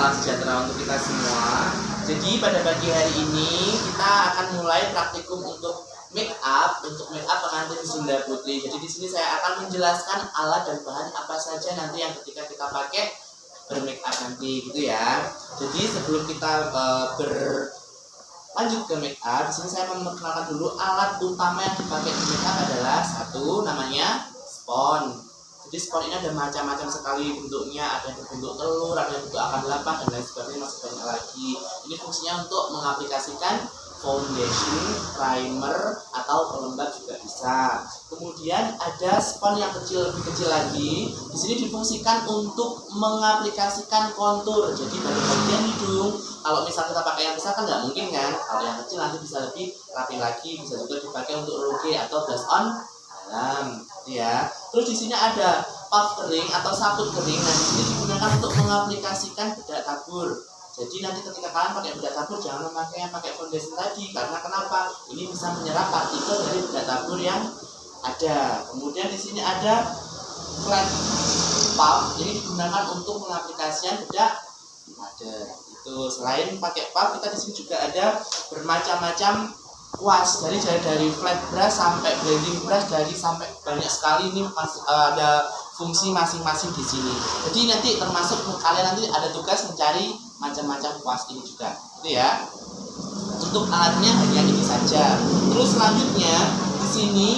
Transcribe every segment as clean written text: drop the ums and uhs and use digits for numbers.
salam sejahtera untuk kita semua. Jadi pada pagi hari ini kita akan mulai praktikum untuk make up pengantin Sunda Putri. Jadi di sini saya akan menjelaskan alat dan bahan apa saja nanti yang ketika kita pakai bermake up nanti gitu ya. Jadi sebelum kita lanjut ke make up, di sini saya memperkenalkan dulu alat utama yang dipakai di make up adalah satu namanya spons. Jadi spons ini ada macam-macam sekali bentuknya, ada yang berbentuk telur, ada yang bentuk akar 8 dan lain sebagainya, masih banyak lagi. Ini fungsinya untuk mengaplikasikan foundation, primer, atau pelembab juga bisa. Kemudian ada spons yang lebih kecil lagi. Di sini difungsikan untuk mengaplikasikan kontur. Jadi dari bagian hidung, kalau misal kita pakai yang besar kan nggak mungkin kan. Kalau yang kecil nanti bisa lebih rapi lagi, bisa juga dipakai untuk rouge atau blush on dalam, ya. Terus di sini ada puff kering atau sabut kering. Nah, di sini digunakan untuk mengaplikasikan bedak tabur. Jadi nanti ketika kalian pakai bedak tabur jangan memakai yang pakai foundation tadi, karena kenapa? Ini bisa menyerap partikel dari bedak tabur yang ada. Kemudian di sini ada flat puff. Ini digunakan untuk pengaplikasian bedak pader. Itu selain pakai puff, kita di sini juga ada bermacam-macam kuas, dari flat brush sampai blending brush, sampai banyak sekali. Ini ada fungsi masing-masing di sini. Jadi nanti termasuk kalian nanti ada tugas mencari macam-macam kuas ini juga, gitu ya. Untuk alatnya hanya ini saja. Terus selanjutnya di sini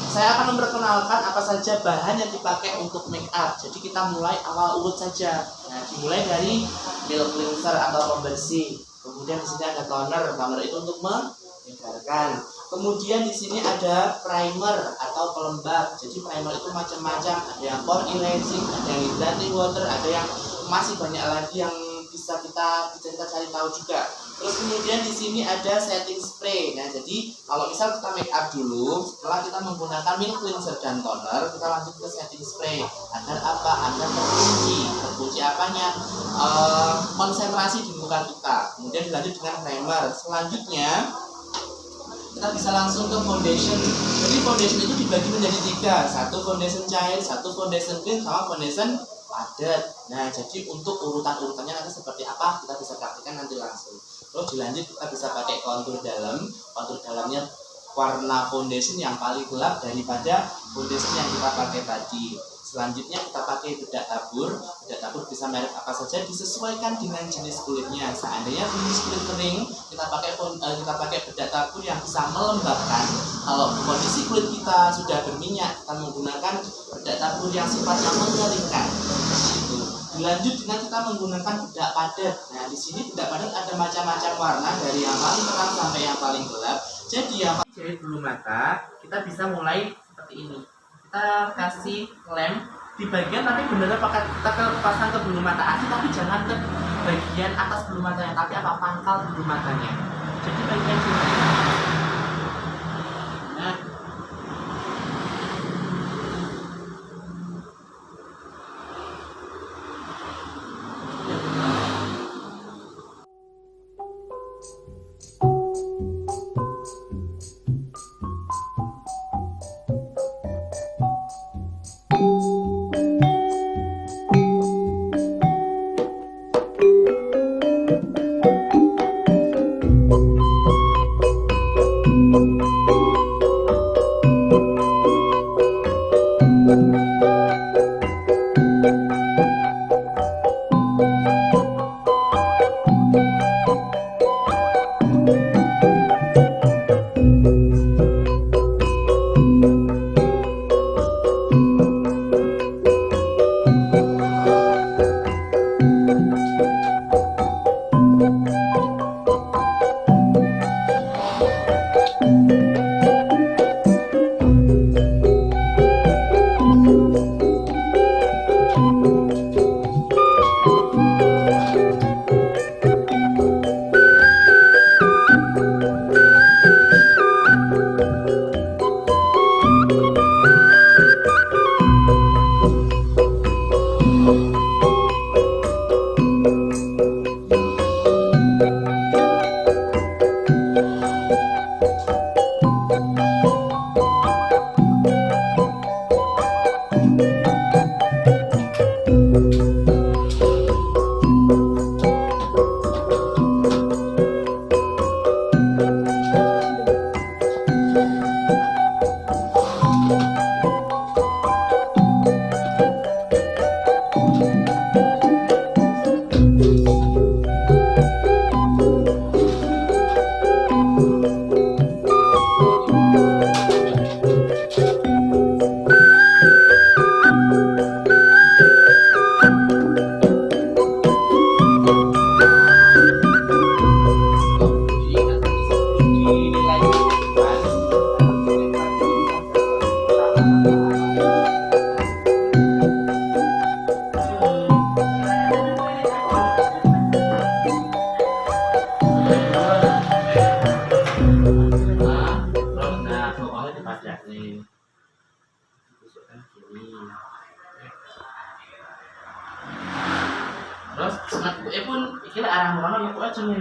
saya akan memperkenalkan apa saja bahan yang dipakai untuk make up. Jadi kita mulai awal urut saja. Nah, dimulai dari milk cleanser atau pembersih. Kemudian di sini ada toner. Toner itu untuk menyegarkan. Kemudian di sini ada primer atau pelembab. Jadi primer itu macam-macam. Ada yang pore erasing, ada yang hydrating water, ada yang masih banyak lagi yang bisa kita cari tahu juga. Terus kemudian di sini ada setting spray. Nah, jadi kalau misal kita make up dulu, setelah kita menggunakan milk cleanser dan toner, kita lanjut ke setting spray. Agar apa? Agar terkunci apanya? Konsentrasi di muka kita. Kemudian dilanjut dengan primer. Selanjutnya kita bisa langsung ke foundation. Jadi foundation itu dibagi menjadi 3. Satu foundation cair, satu foundation cream, sama foundation padat. Nah, jadi untuk urutan-urutannya nanti seperti apa kita bisa praktikkan nanti langsung. Terus dilanjut kita bisa pakai kontur dalam. Kontur dalamnya warna foundation yang paling gelap daripada foundation yang kita pakai tadi. Selanjutnya kita pakai bedak tabur. Bedak tabur bisa merek apa saja, disesuaikan dengan jenis kulitnya. Seandainya jenis kulit kering, kita pakai bedak tabur yang bisa melembabkan. Kalau kondisi kulit kita sudah berminyak, kita menggunakan bedak tabur yang sifatnya mengeringkan. Itu. Dilanjut dengan kita menggunakan bedak padat. Nah, di sini bedak padat ada macam-macam warna dari yang paling terang sampai yang paling gelap. Jadi yang dari bulu mata kita bisa mulai seperti ini. Kita kasih lem di bagian, tapi benar-benar kita pasang ke bulu mata asli, tapi jangan ke bagian atas bulu matanya, tapi pangkal bulu matanya. Jadi bagian sini. Nah, arah mana ya aja nih.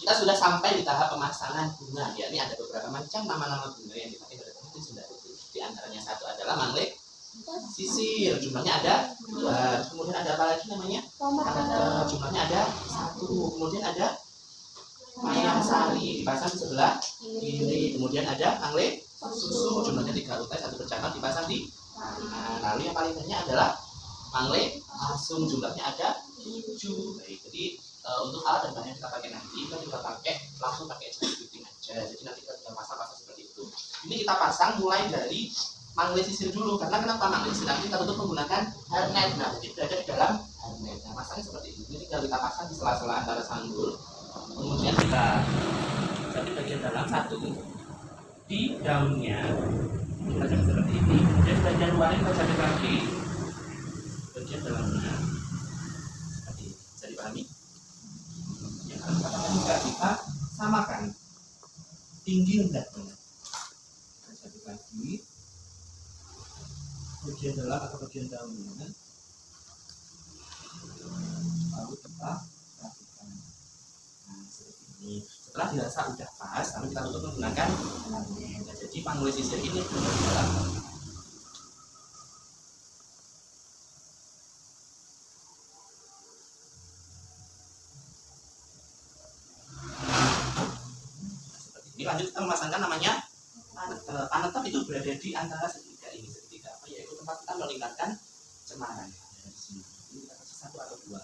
Kita sudah sampai di tahap pemasangan bunga. Ya, ini ada beberapa macam nama-nama bunga yang dipakai pada tahun itu sudah ada. Di antaranya satu adalah manglek sisir, jumlahnya ada 2. Kemudian ada apa lagi namanya? Jumlahnya ada 1. Kemudian ada mayang sari dipasang di sebelah kiri. Kemudian ada manglek susu, jumlahnya 3 utai 1 percakan dipasang di lalu yang paling banyak adalah manglek asung, jumlahnya ada 7. Baik, jadi untuk alat dan bahan yang kita pakai nanti kita pakai langsung pakai jari gunting aja. Jadi nanti kita tinggal pasang-pasang seperti itu. Ini kita pasang mulai dari manglek sisir dulu, karena kenapa manglek sisir nanti kita tutup menggunakan hairnet. Nah, jadi berada di dalam hairnet. Nah, masangnya seperti itu. Jadi tinggal kita pasang di sela-sela antara sanggul. Kemudian kita jadi bagian dalam satu di daunnya kita jadi seperti ini. Kemudian bagian luarnya kita jadi lagi bagian dalamnya seperti ini. Bisa dipahami? Yang harus juga kita samakan tinggi rendahnya. Kita jadi lagi bagian dalam atau bagian daunnya, lalu kita rapikan. Nah, seperti ini. Setelah dirasa udah pas, lalu kita tutup menggunakan hairnet. Nah, jadi manglek sisir ini bagian dalam. Ini lanjut kita memasangkan namanya penetap. Itu berada di antara segitiga ini. Segitiga apa? Yaitu tempat kita meningkatkan cemaran. Dari sini. Ini kita kasih 1 atau 2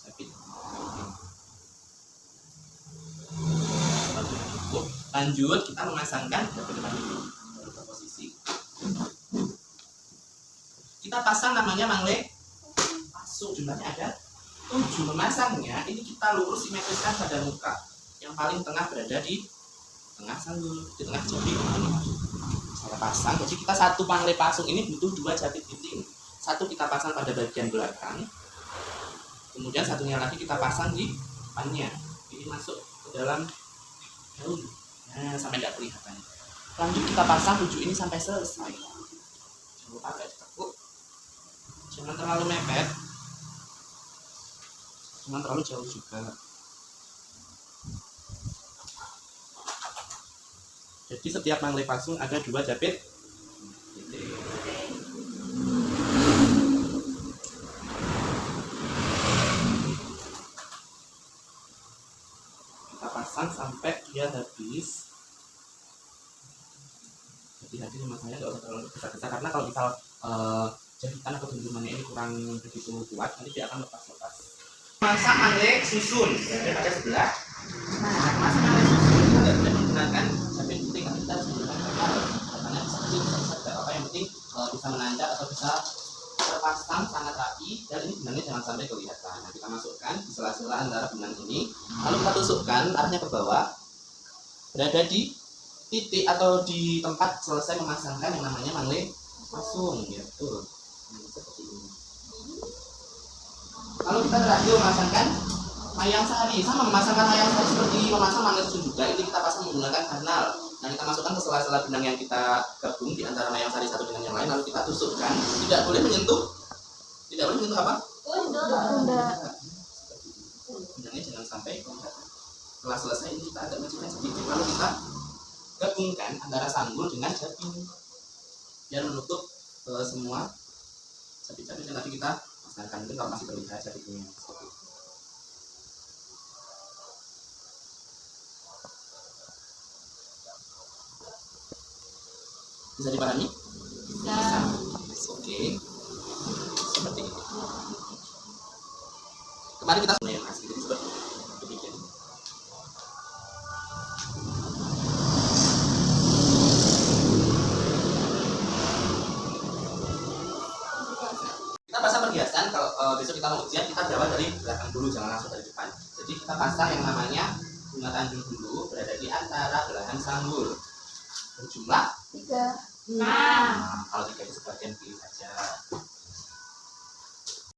jepit. Cukup. Lanjut kita memasangkan posisi. Kita pasang namanya manglek asung, jumlahnya ada 7. Memasangnya ini kita lurus simetriskan pada muka. Yang paling tengah berada di tengah sanggul, di tengah jepit. Saya pasang, jadi kita satu manglek pasung ini butuh 2 jepit gunting. Satu kita pasang pada bagian belakang, kemudian satunya lagi kita pasang di depannya. Ini masuk ke dalam daun. Nah, sampai tidak kelihatan. Lanjut kita pasang 7 ini sampai selesai. Jangan lupa agak ditekuk. Jangan terlalu mepet, jangan terlalu jauh juga. Jadi setiap manglek pasung ada 2 jepit. Kita pasang sampai dia habis. Hati-hati memasangnya, nggak usah terlalu besar-besar, karena kalau misal jahitan atau genggamannya ini kurang begitu kuat, nanti dia akan lepas-lepas. Masak manglek susun pada sebelah. Nah, masak manglek susun kita tidak menggunakan jepit gunting, kita harus menggunakan kapal. Karena seperti bisa apa yang penting bisa menancap atau bisa terpasang sangat rapi, dan ini benangnya jangan sampai kelihatan. Nah, kita masukkan di sela-sela antara benang ini, lalu kita tusukkan arahnya ke bawah, berada di titik atau di tempat selesai memasangkan yang namanya manglek pasung, gitu. Seperti ini. Lalu kita terakhir memasangkan mayang sari. Sama memasangkan mayang sari seperti memasang manglek susun juga. Ini kita pasang menggunakan kanal. Nah, kita masukkan ke sela-sela benang yang kita gabung di antara mayang sari satu dengan yang lain, lalu kita tusukkan. Tidak boleh menyentuh. Tidak boleh menyentuh apa? Benangnya jangan sampai kelihatan. Setelah selesai ini kita agak mecahkan sedikit, lalu kita gabungkan antara sanggul dengan jepit biar menutup semua jepit-jepit yang tadi kita pasangkan. Mungkin kalau masih terlihat jepitnya seperti itu. Bisa dipahami? Bisa. Oke. Seperti itu. Kemarin kita sudah yang asli, jadi seperti demikian. Kita pasang perhiasan. Kalau besok kita mau ujian, kita berawal dari belakang dulu, jangan langsung dari depan. Jadi kita pasang yang namanya bunga tanjung dulu, berada di antara belahan sanggul. Berjumlah 3. Nah, kalau 3 itu sebagian pilih saja.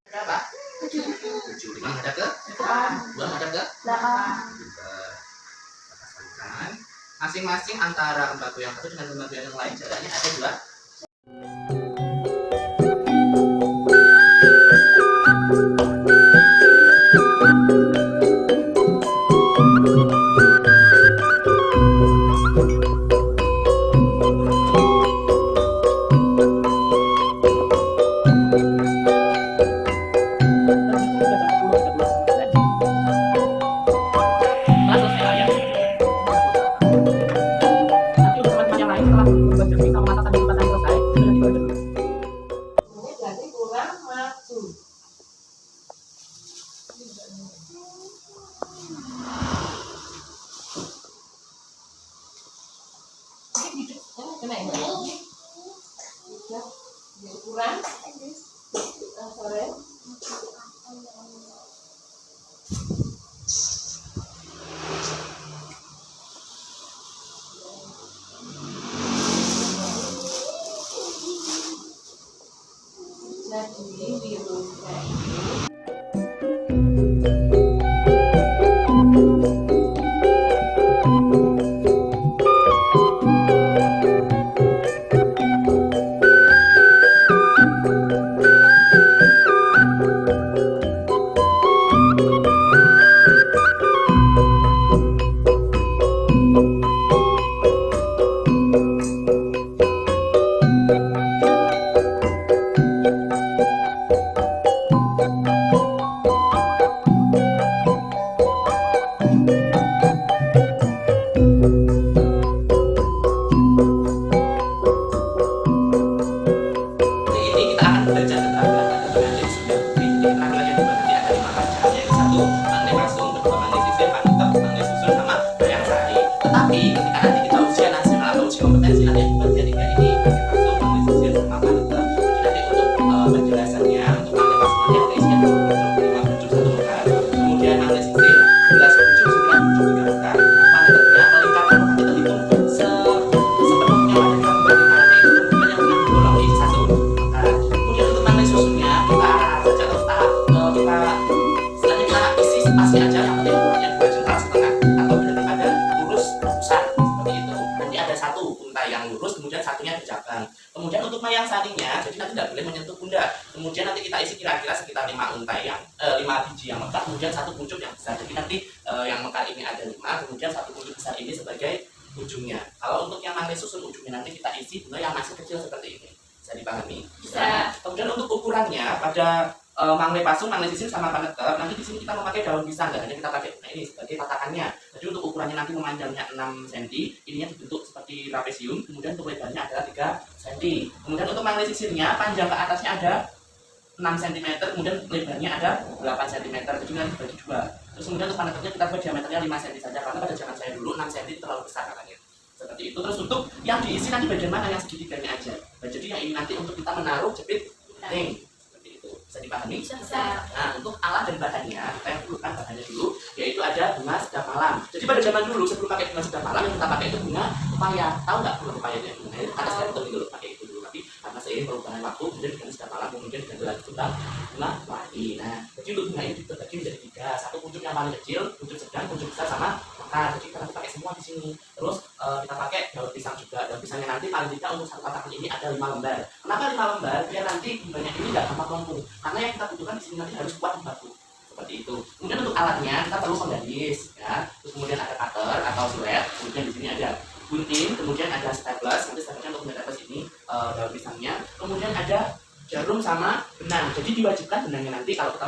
Berapa? 7. 5 menghadap ke depan, 2 menghadap ke belakang. Kita pasangkan masing-masing antara batu yang satu dengan batu yang lain, jaraknya ada 2. Kena enggak? Ya, ukuran. Sore. Jadi virusnya ini kita akan belajar keterampilan yang sudah diberi. Jadi keterampilan yang diberi ada 5 macam, yaitu 1 mangle pasung, kedua mangle sisir, panutup, mangle susun, sama bayang sari. Tetapi ketika nanti kita ujian nasional atau uji kompetensi nanti yang dibagi tiga ini, mangle pasung, mangle sisir, sama panutup. Jadi nanti untuk penjelasannya untuk mangle pasung nanti ada isinya 5 pucuk 1 mekar. Kemudian mangle sisir 11 pucuk 9 pucuk 3 mekar. Panutupnya melingkarkan mekar kita hitung sepenuhnya pada gambar karena itu kemudian yang benar digolong isi 1 mekar. Kemudian untuk mangle susunnya kita arah saja atau kita selanjutnya kita isi spasi aja, yang penting ukurannya 2 jengkal setengah atau berarti ada lurus besar seperti itu. Nanti ada 1 untai yang lurus, kemudian satunya bercabang. Kemudian untuk mayang sarinya, jadi nanti tidak boleh menyentuh pundak. Kemudian nanti kita isi kira-kira sekitar 5 untai yang 5 biji yang mekar, kemudian 1 pucuk yang besar. Jadi nanti yang mekar ini ada 5, kemudian 1 pucuk besar ini sebagai ujungnya. Kalau untuk yang mangle susun ujungnya nanti kita isi bunga yang masih kecil seperti ini. Bisa dipahami? bisa. Kemudian untuk ukurannya pada mangle pasung, mangle sisir, sama panutup, nanti di sini kita memakai daun pisang, dan hanya kita pakai ini sebagai tatakannya. Jadi untuk ukurannya nanti memanjangnya 6 cm, ininya dibentuk seperti trapesium, kemudian untuk lebarnya adalah 3 cm. Kemudian untuk mangle sisirnya panjang ke atasnya ada 6 cm, kemudian lebarnya ada 8 cm, jadi nanti dibagi 2. Terus kemudian untuk panutupnya kita buat diameternya 5 cm saja, karena pada zaman saya dulu 6 cm itu terlalu besar katanya. Seperti itu. Terus untuk yang diisi nanti bagian mana, yang segitiganya aja. Nah, jadi yang ini nanti untuk kita menaruh jepit gunting. Seperti itu. Bisa dipahami? Bisa. Nah, untuk alat dan bahannya, kita yang perlukan bahannya dulu, yaitu ada bunga sedap malam. Jadi pada zaman dulu sebelum pakai bunga sedap malam, yang kita pakai itu bunga pepaya. Tahu nggak bunga pepaya itu? Ada saya betul dulu pakai itu dulu, tapi karena seiring perubahan waktu, kemudian diganti sedap malam, kemudian diganti lagi bunga wadi. Nah, jadi untuk bunga ini dibagi menjadi 3. 1 pucuk yang paling kecil, pucuk sedang, pucuk besar, sama mekar. Jadi kita nanti pakai semua di sini. Terus kita pakai daun pisang juga. Daun pisangnya nanti paling tidak untuk satu tatakan ini ada 5 lembar. Kenapa 5 lembar? Biar nanti bunganya ini tidak gampang melengkung. Karena yang kita butuhkan di sini nanti harus kuat membantu. Seperti itu. Kemudian untuk alatnya kita perlu penggaris, ya. Terus kemudian ada cutter atau sulet. Kemudian di sini ada gunting. Kemudian ada staples. Nanti staplesnya untuk staples ini daun pisangnya. Kemudian ada jarum sama benang. Jadi diwajibkan benangnya nanti kalau kita